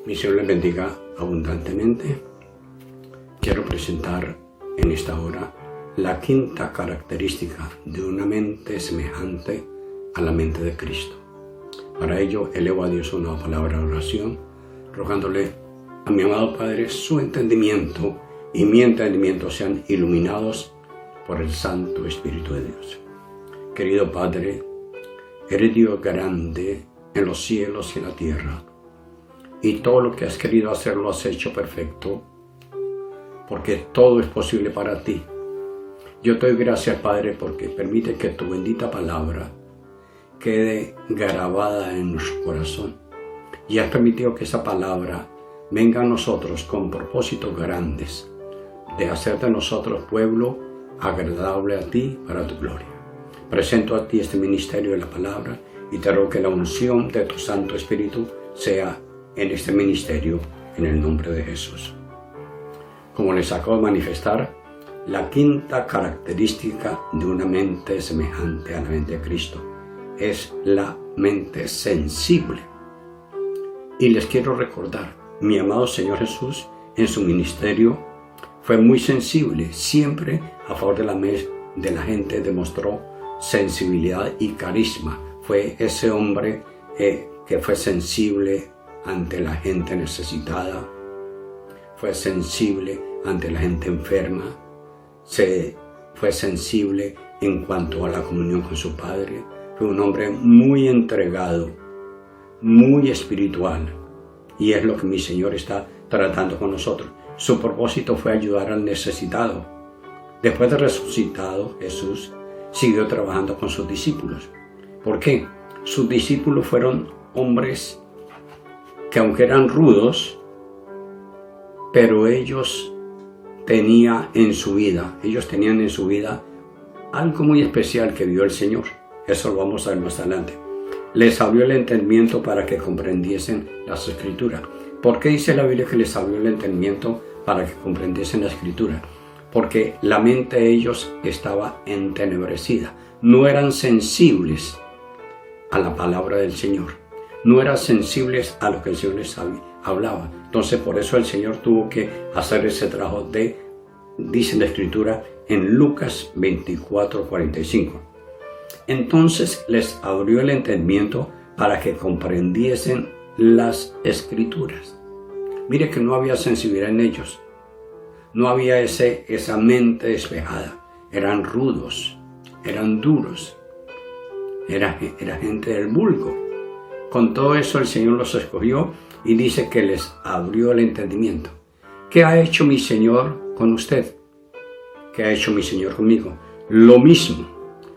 Mi Señor les bendiga abundantemente. Quiero presentar en esta hora la quinta característica de una mente semejante a la mente de Cristo. Para ello elevo a Dios una palabra de oración, rogándole a mi amado Padre su entendimiento y mi entendimiento sean iluminados por el Santo Espíritu de Dios. Querido Padre, eres Dios grande en los cielos y en la tierra, y todo lo que has querido hacer lo has hecho perfecto, porque todo es posible para ti. Yo te doy gracias, Padre, porque permite que tu bendita palabra quede grabada en nuestro corazón, y has permitido que esa palabra venga a nosotros con propósitos grandes, de hacer de nosotros pueblo agradable a ti para tu gloria. Presento a ti este ministerio de la palabra y te ruego que la unción de tu Santo Espíritu sea en este ministerio, en el nombre de Jesús. Como les acabo de manifestar, la quinta característica de una mente semejante a la mente de Cristo es la mente sensible. Y les quiero recordar, mi amado Señor Jesús en su ministerio fue muy sensible, siempre a favor de la gente demostró sensibilidad y carisma. Fue ese hombre que fue sensible ante la gente necesitada, fue sensible ante la gente enferma, fue sensible en cuanto a la comunión con su Padre. Fue un hombre muy entregado, muy espiritual, y es lo que mi Señor está tratando con nosotros. Su propósito fue ayudar al necesitado. Después de resucitado, Jesús siguió trabajando con sus discípulos. ¿Por qué? Sus discípulos fueron hombres que, aunque eran rudos, pero ellos tenían en su vida algo muy especial que vio el Señor. Eso lo vamos a ver más adelante. Les abrió el entendimiento para que comprendiesen las Escrituras. ¿Por qué dice la Biblia que les abrió el entendimiento para que comprendiesen la Escritura? Porque la mente de ellos estaba entenebrecida. No eran sensibles a la palabra del Señor. No eran sensibles a lo que el Señor les hablaba. Entonces, por eso el Señor tuvo que hacer ese trabajo dice la Escritura en Lucas 24:45. Entonces les abrió el entendimiento para que comprendiesen las Escrituras. Mire que no había sensibilidad en ellos. No había esa mente despejada. Eran rudos, eran duros. Era gente del vulgo. Con todo eso el Señor los escogió y dice que les abrió el entendimiento. ¿Qué ha hecho mi Señor con usted? ¿Qué ha hecho mi Señor conmigo? Lo mismo.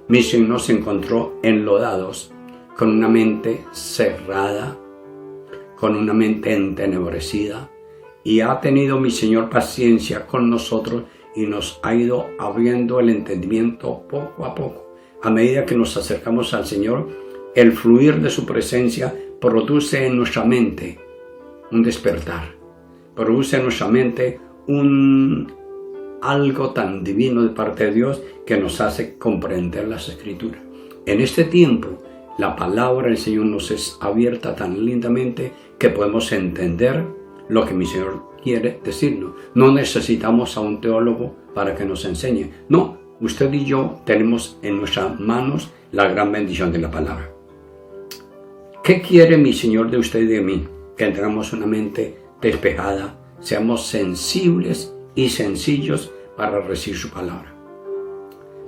Mi Señor se encontró enlodados con una mente cerrada, con una mente entenebrecida, y ha tenido mi Señor paciencia con nosotros y nos ha ido abriendo el entendimiento poco a poco. A medida que nos acercamos al Señor, el fluir de su presencia produce en nuestra mente un despertar, produce en nuestra mente algo tan divino de parte de Dios que nos hace comprender las Escrituras. En este tiempo, la palabra del Señor nos es abierta tan lindamente que podemos entender lo que mi Señor quiere decirnos. No necesitamos a un teólogo para que nos enseñe. No, usted y yo tenemos en nuestras manos la gran bendición de la palabra. ¿Qué quiere mi Señor de usted y de mí? Que tengamos una mente despejada, seamos sensibles y sencillos para recibir su palabra.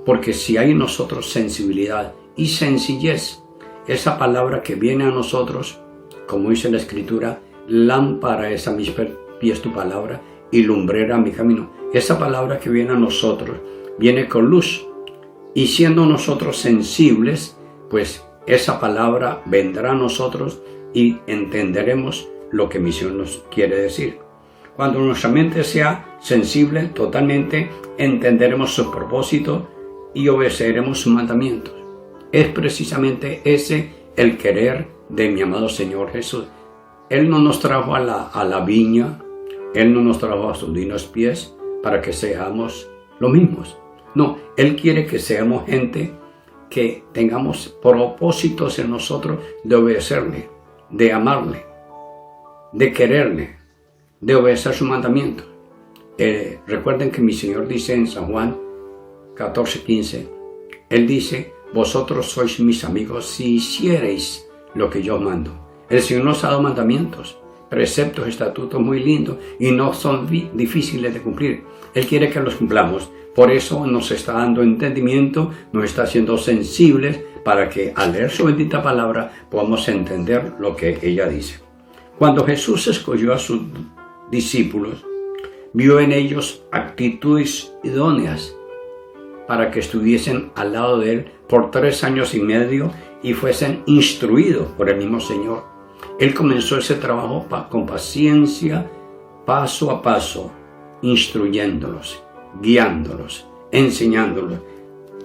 Porque si hay en nosotros sensibilidad y sencillez, esa palabra que viene a nosotros, como dice la Escritura, lámpara es a mis pies tu palabra y lumbrera a mi camino. Esa palabra que viene a nosotros viene con luz, y siendo nosotros sensibles, pues esa palabra vendrá a nosotros y entenderemos lo que mi Señor nos quiere decir. Cuando nuestra mente sea sensible, totalmente entenderemos sus propósitos y obedeceremos sus mandamientos. Es precisamente ese el querer de mi amado Señor Jesús. Él no nos trajo a la viña, Él no nos trajo a sus divinos pies para que seamos los mismos. No, Él quiere que seamos gente que tengamos propósitos en nosotros de obedecerle, de amarle. de quererle, de obedecer su mandamiento. Recuerden que mi Señor dice en San Juan 14:15, Él dice, vosotros sois mis amigos si hiciereis lo que yo os mando. El Señor nos ha dado mandamientos, preceptos, estatutos muy lindos y no son difíciles de cumplir. Él quiere que los cumplamos. Por eso nos está dando entendimiento, nos está haciendo sensibles para que al leer su bendita palabra podamos entender lo que ella dice. Cuando Jesús escogió a sus discípulos, vio en ellos actitudes idóneas para que estuviesen al lado de Él por 3 años y medio y fuesen instruidos por el mismo Señor. Él comenzó ese trabajo con paciencia, paso a paso, instruyéndolos, guiándolos, enseñándolos,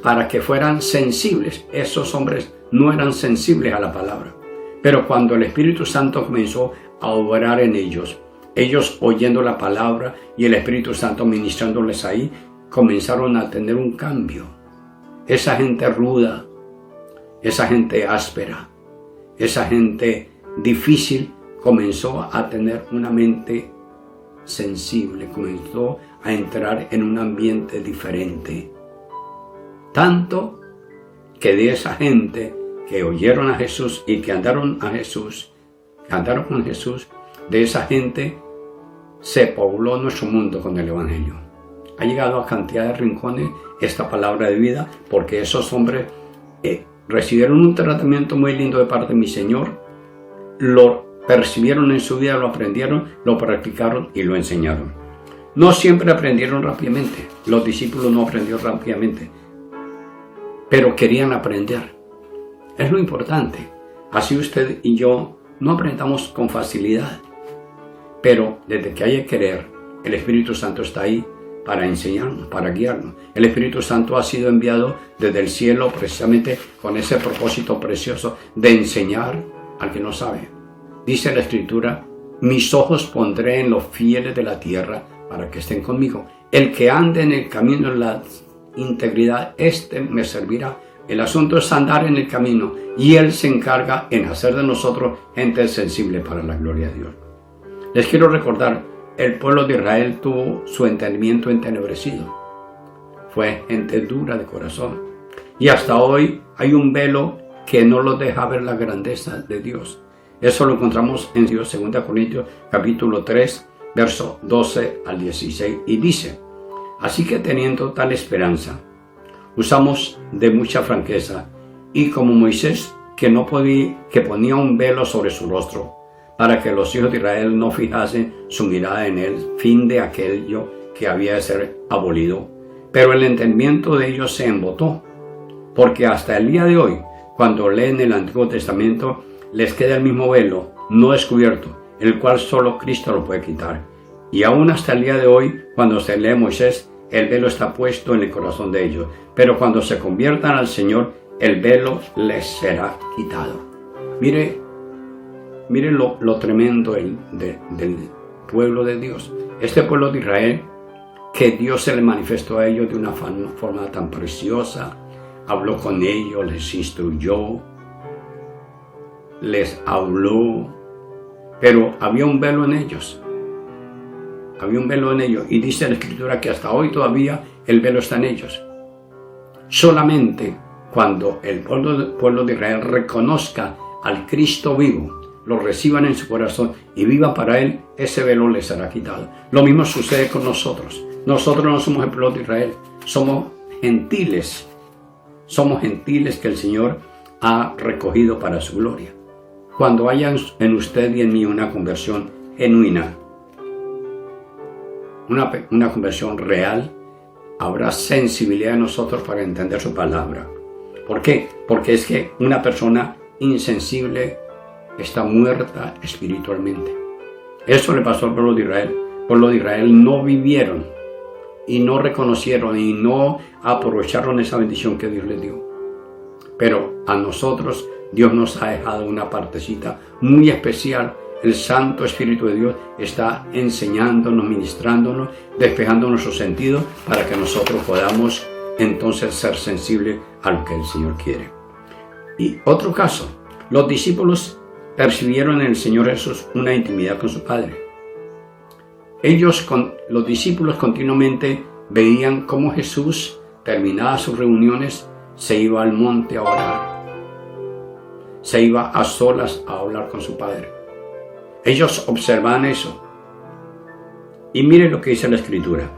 para que fueran sensibles. Esos hombres no eran sensibles a la palabra. Pero cuando el Espíritu Santo comenzó a obrar en ellos, ellos oyendo la palabra y el Espíritu Santo ministrándoles ahí, comenzaron a tener un cambio. Esa gente ruda, esa gente áspera, esa gente difícil comenzó a tener una mente sensible, comenzó a entrar en un ambiente diferente. Tanto que de esa gente que oyeron a Jesús y que andaron con Jesús, de esa gente se pobló nuestro mundo con el Evangelio. Ha llegado a cantidad de rincones esta palabra de vida porque esos hombres recibieron un tratamiento muy lindo de parte de mi Señor, lo percibieron en su vida, lo aprendieron, lo practicaron y lo enseñaron. No siempre aprendieron rápidamente, los discípulos no aprendieron rápidamente, pero querían aprender. Es lo importante. Así usted y yo no aprendamos con facilidad, pero desde que haya querer, el Espíritu Santo está ahí para enseñarnos, para guiarnos. El Espíritu Santo ha sido enviado desde el cielo precisamente con ese propósito precioso de enseñar al que no sabe. Dice la Escritura, mis ojos pondré en los fieles de la tierra para que estén conmigo. El que ande en el camino en la integridad, este me servirá. El asunto es andar en el camino y Él se encarga en hacer de nosotros gente sensible para la gloria de Dios. Les quiero recordar, el pueblo de Israel tuvo su entendimiento entenebrecido. Fue gente dura de corazón. Y hasta hoy hay un velo que no los deja ver la grandeza de Dios. Eso lo encontramos en 2 Corintios capítulo 3, verso 12 al 16. Y dice, así que teniendo tal esperanza, usamos de mucha franqueza, y como Moisés, que ponía un velo sobre su rostro, para que los hijos de Israel no fijasen su mirada en el fin de aquello que había de ser abolido. Pero el entendimiento de ellos se embotó, porque hasta el día de hoy, cuando leen el Antiguo Testamento, les queda el mismo velo, no descubierto, el cual solo Cristo lo puede quitar. Y aún hasta el día de hoy, cuando se lee Moisés, el velo está puesto en el corazón de ellos. Pero cuando se conviertan al Señor, el velo les será quitado. Mire lo tremendo del pueblo de Dios. Este pueblo de Israel, que Dios se le manifestó a ellos de una forma tan preciosa, habló con ellos, les instruyó, les habló, pero había un velo en ellos. Había un velo en ellos, y dice la Escritura que hasta hoy todavía el velo está en ellos. Solamente cuando el pueblo de Israel reconozca al Cristo vivo, lo reciban en su corazón y viva para Él, ese velo les será quitado. Lo mismo sucede con nosotros. Nosotros no somos el pueblo de Israel, somos gentiles. Somos gentiles que el Señor ha recogido para su gloria. Cuando haya en usted y en mí una conversión genuina, una conversión real, habrá sensibilidad en nosotros para entender su palabra. ¿Por qué? Porque es que una persona insensible está muerta espiritualmente. Eso le pasó al pueblo de Israel. El pueblo de Israel no vivieron y no reconocieron y no aprovecharon esa bendición que Dios les dio. Pero a nosotros Dios nos ha dejado una partecita muy especial. El Santo Espíritu de Dios está enseñándonos, ministrándonos, despejando nuestros sentidos para que nosotros podamos entonces ser sensibles a lo que el Señor quiere. Y otro caso, los discípulos percibieron en el Señor Jesús una intimidad con su Padre. Los discípulos continuamente veían cómo Jesús, terminadas sus reuniones, se iba al monte a orar. Se iba a solas a hablar con su Padre. Ellos observaban eso. Y miren lo que dice la Escritura.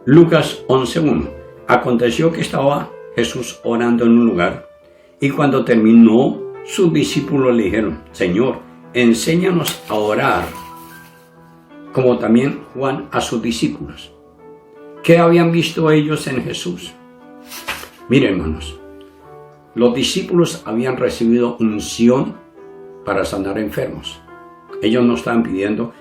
Lucas 11:1. Aconteció que estaba Jesús orando en un lugar, y cuando terminó, sus discípulos le dijeron: Señor, enséñanos a orar, como también Juan a sus discípulos. ¿Qué habían visto ellos en Jesús? Miren, hermanos, los discípulos habían recibido unción para sanar enfermos. Ellos no estaban pidiendo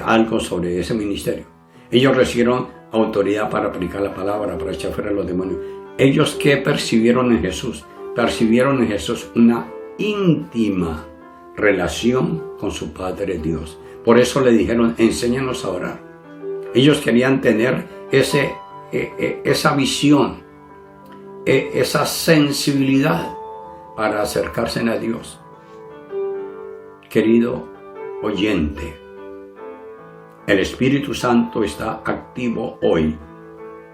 algo sobre ese ministerio. Ellos recibieron autoridad para aplicar la palabra, para echar fuera a los demonios. Ellos, ¿qué percibieron en Jesús? Percibieron en Jesús una íntima relación con su Padre Dios. Por eso le dijeron: enséñanos a orar. Ellos querían tener esa visión, esa sensibilidad para acercarse a Dios. Querido oyente, el Espíritu Santo está activo hoy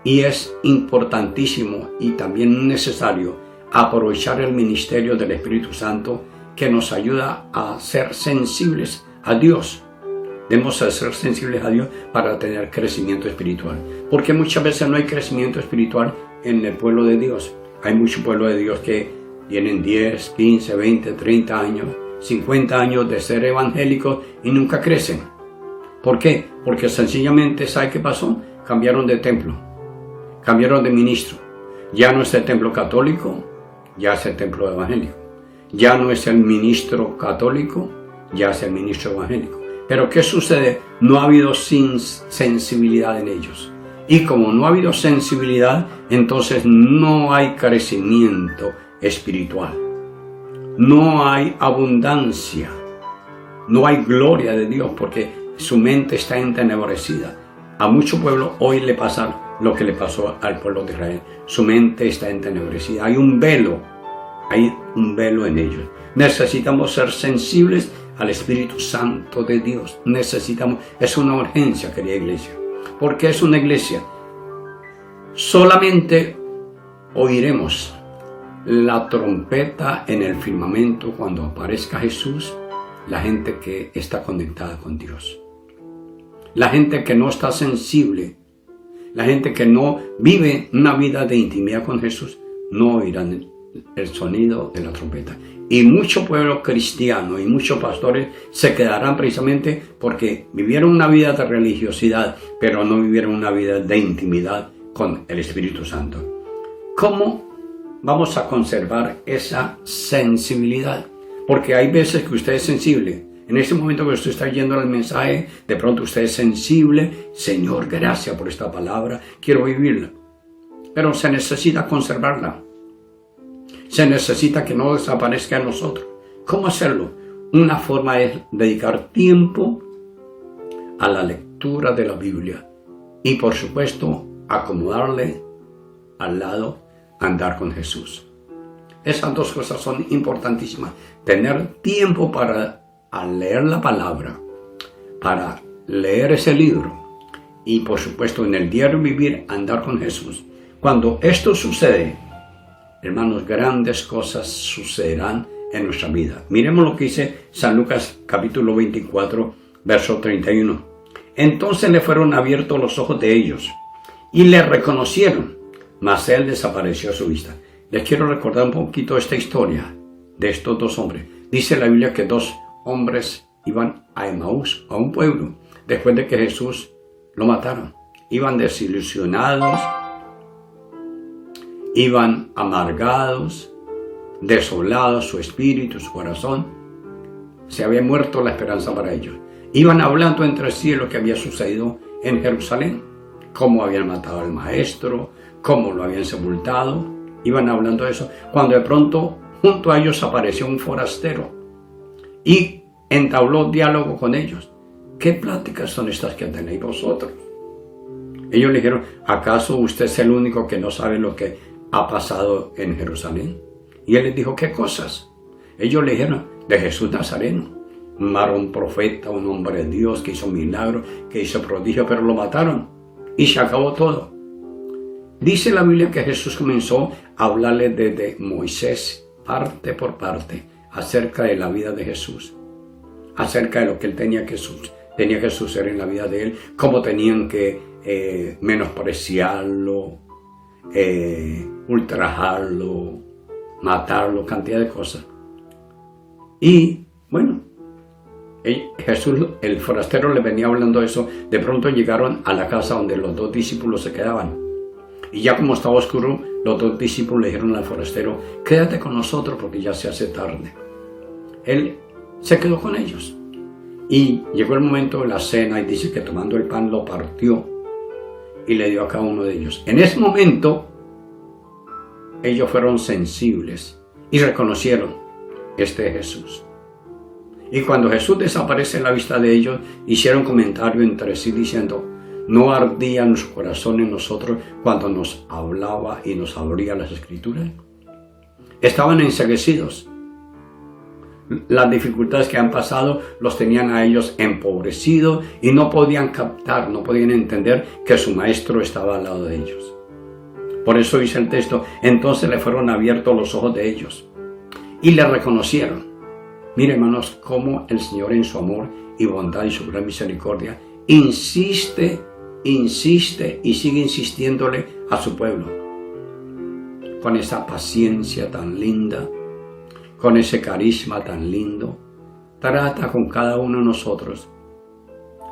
y es importantísimo y también necesario aprovechar el ministerio del Espíritu Santo, que nos ayuda a ser sensibles a Dios. Debemos ser sensibles a Dios para tener crecimiento espiritual, porque muchas veces no hay crecimiento espiritual en el pueblo de Dios. Hay mucho pueblo de Dios que tienen 10, 15, 20, 30 años, 50 años de ser evangélicos y nunca crecen. ¿Por qué? Porque sencillamente, ¿sabe qué pasó? Cambiaron de templo, cambiaron de ministro. Ya no es el templo católico, ya es el templo evangélico. Ya no es el ministro católico, ya es el ministro evangélico. Pero ¿qué sucede? No ha habido sensibilidad en ellos. Y como no ha habido sensibilidad, entonces no hay crecimiento espiritual. No hay abundancia. No hay gloria de Dios, porque su mente está entenebrecida. A mucho pueblo hoy le pasa lo que le pasó al pueblo de Israel. Su mente está entenebrecida. Hay un velo en ellos. Necesitamos ser sensibles al Espíritu Santo de Dios. Es una urgencia, querida iglesia. ¿Por qué es una iglesia? Solamente oiremos la trompeta en el firmamento cuando aparezca Jesús, la gente que está conectada con Dios. La gente que no está sensible, la gente que no vive una vida de intimidad con Jesús, no oirán el sonido de la trompeta. Y mucho pueblo cristiano y muchos pastores se quedarán precisamente porque vivieron una vida de religiosidad, pero no vivieron una vida de intimidad con el Espíritu Santo. ¿Cómo vamos a conservar esa sensibilidad? Porque hay veces que usted es sensible. En ese momento que usted está yendo al mensaje, de pronto usted es sensible. Señor, gracias por esta palabra, quiero vivirla. Pero se necesita conservarla. Se necesita que no desaparezca en nosotros. ¿Cómo hacerlo? Una forma es dedicar tiempo a la lectura de la Biblia. Y por supuesto, acomodarle al lado, andar con Jesús. Esas dos cosas son importantísimas. Tener tiempo para leer la palabra, para leer ese libro. Y por supuesto, en el diario vivir, andar con Jesús. Cuando esto sucede, hermanos, grandes cosas sucederán en nuestra vida. Miremos lo que dice San Lucas capítulo 24, verso 31. Entonces le fueron abiertos los ojos de ellos y le reconocieron, mas él desapareció a su vista. Les quiero recordar un poquito esta historia de estos dos hombres. Dice la Biblia que dos hombres iban a Emaús, a un pueblo, después de que Jesús lo mataron. Iban desilusionados, iban amargados, desolados, su espíritu, su corazón. Se había muerto la esperanza para ellos. Iban hablando entre sí de lo que había sucedido en Jerusalén, cómo habían matado al maestro, cómo lo habían sepultado. Iban hablando de eso, cuando de pronto junto a ellos apareció un forastero y entabló diálogo con ellos. ¿Qué pláticas son estas que tenéis vosotros? Ellos le dijeron: ¿acaso usted es el único que no sabe lo que ha pasado en Jerusalén? Y él les dijo: ¿qué cosas? Ellos le dijeron de Jesús Nazareno, un varón profeta, un hombre de Dios que hizo milagros, que hizo prodigios, pero lo mataron y se acabó todo. Dice la Biblia que Jesús comenzó a hablarle desde Moisés, parte por parte, acerca de la vida de Jesús, acerca de lo que él tenía que suceder en la vida de él, cómo tenían que menospreciarlo, ultrajarlo, matarlo, cantidad de cosas. Y bueno, Jesús, el forastero, le venía hablando eso. De pronto llegaron a la casa donde los dos discípulos se quedaban. Y ya como estaba oscuro, los dos discípulos le dijeron al forastero: quédate con nosotros porque ya se hace tarde. Él se quedó con ellos. Y llegó el momento de la cena y dice que tomando el pan lo partió y le dio a cada uno de ellos. En ese momento, ellos fueron sensibles y reconocieron: este es Jesús. Y cuando Jesús desaparece en la vista de ellos, hicieron comentario entre sí diciendo: ¿no ardían su corazón en nosotros cuando nos hablaba y nos abría las Escrituras? Estaban enceguecidos. Las dificultades que han pasado los tenían a ellos empobrecidos y no podían captar, no podían entender que su maestro estaba al lado de ellos. Por eso dice el texto: entonces le fueron abiertos los ojos de ellos y le reconocieron. Mire, hermanos, cómo el Señor en su amor y bondad y su gran misericordia insiste y sigue insistiéndole a su pueblo. Con esa paciencia tan linda, con ese carisma tan lindo, trata con cada uno de nosotros,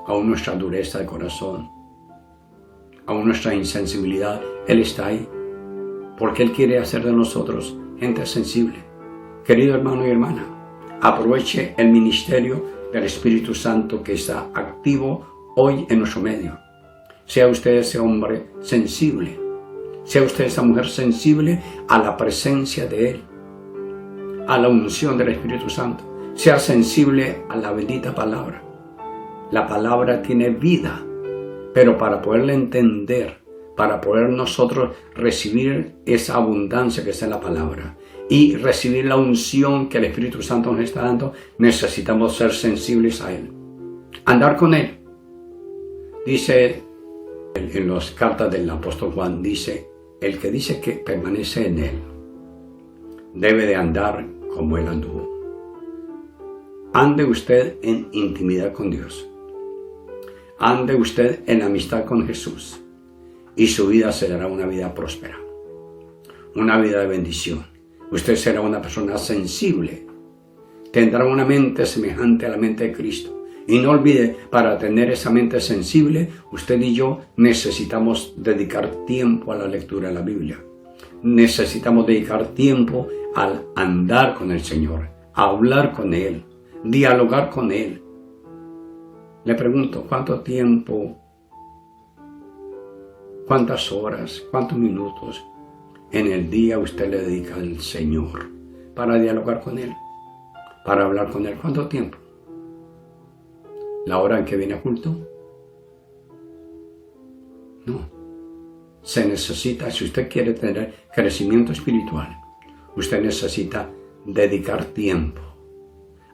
aún nuestra dureza de corazón, aún nuestra insensibilidad. Él está ahí, porque Él quiere hacer de nosotros gente sensible. Querido hermano y hermana, aproveche el ministerio del Espíritu Santo que está activo hoy en nuestro medio. Sea usted ese hombre sensible, sea usted esa mujer sensible a la presencia de Él, a la unción del Espíritu Santo. Sea sensible a la bendita palabra. La palabra tiene vida, pero para poderla entender, para poder nosotros recibir esa abundancia que está en la palabra y recibir la unción que el Espíritu Santo nos está dando, necesitamos ser sensibles a Él. Andar con Él. Dice en las cartas del apóstol Juan, dice: el que dice que permanece en Él debe de andar como Él anduvo. Ande usted en intimidad con Dios. Ande usted en amistad con Jesús y su vida será una vida próspera, una vida de bendición. Usted será una persona sensible, tendrá una mente semejante a la mente de Cristo. Y no olvide, para tener esa mente sensible, usted y yo necesitamos dedicar tiempo a la lectura de la Biblia. Necesitamos dedicar tiempo al andar con el Señor, a hablar con Él, dialogar con Él. Le pregunto, ¿cuánto tiempo, cuántas horas, cuántos minutos en el día usted le dedica al Señor para dialogar con Él, para hablar con Él? ¿Cuánto tiempo? ¿La hora en que viene a culto? No. Se necesita, si usted quiere tener crecimiento espiritual, usted necesita dedicar tiempo.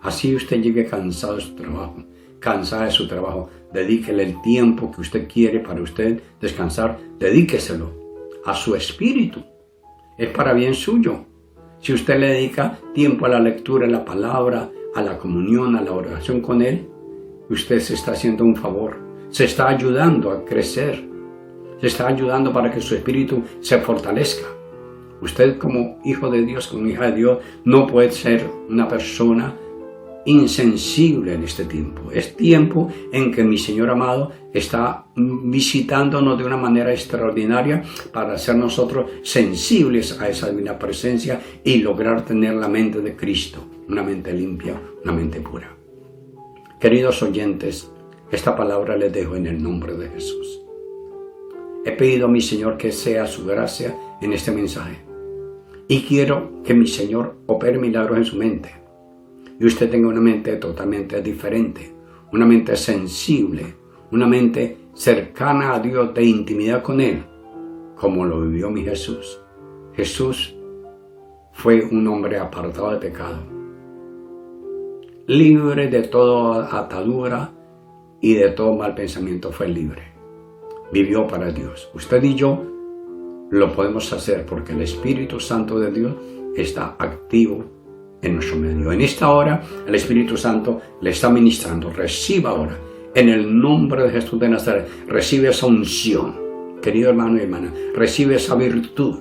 Así usted llegue cansado de su trabajo, cansada de su trabajo, dedíquele el tiempo que usted quiere para usted descansar, dedíqueselo a su espíritu. Es para bien suyo. Si usted le dedica tiempo a la lectura de la palabra, a la comunión, a la oración con Él, usted se está haciendo un favor, se está ayudando a crecer, se está ayudando para que su espíritu se fortalezca. Usted como hijo de Dios, como hija de Dios, no puede ser una persona insensible en este tiempo. Es tiempo en que mi Señor amado está visitándonos de una manera extraordinaria para hacer nosotros sensibles a esa divina presencia y lograr tener la mente de Cristo, una mente limpia, una mente pura. Queridos oyentes, esta palabra les dejo en el nombre de Jesús. He pedido a mi Señor que sea su gracia en este mensaje. Y quiero que mi Señor opere milagros en su mente. Y usted tenga una mente totalmente diferente, una mente sensible, una mente cercana a Dios, de intimidad con Él, como lo vivió mi Jesús. Jesús fue un hombre apartado de pecado, libre de toda atadura y de todo mal pensamiento, fue libre. Vivió para Dios. Usted y yo lo podemos hacer porque el Espíritu Santo de Dios está activo en nuestro medio. En esta hora el Espíritu Santo le está ministrando. Reciba ahora, en el nombre de Jesús de Nazaret, recibe esa unción. Querido hermano y hermana, recibe esa virtud.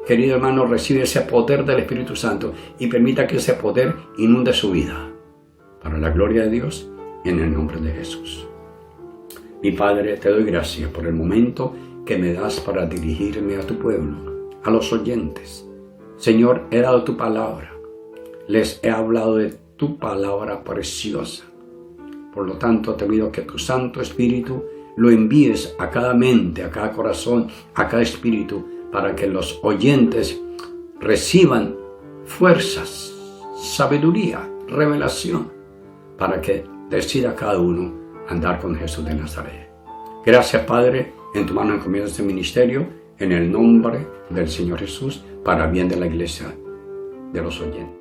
Querido hermano, recibe ese poder del Espíritu Santo y permita que ese poder inunde su vida. Para la gloria de Dios, en el nombre de Jesús. Mi Padre, te doy gracias por el momento que me das para dirigirme a tu pueblo, a los oyentes. Señor, he dado tu palabra. Les he hablado de tu palabra preciosa. Por lo tanto, te pido que tu Santo Espíritu lo envíes a cada mente, a cada corazón, a cada espíritu, para que los oyentes reciban fuerzas, sabiduría, revelación, para que decida cada uno andar con Jesús de Nazaret. Gracias, Padre, en tu mano encomiendo este ministerio, en el nombre del Señor Jesús, para bien de la iglesia, de los oyentes.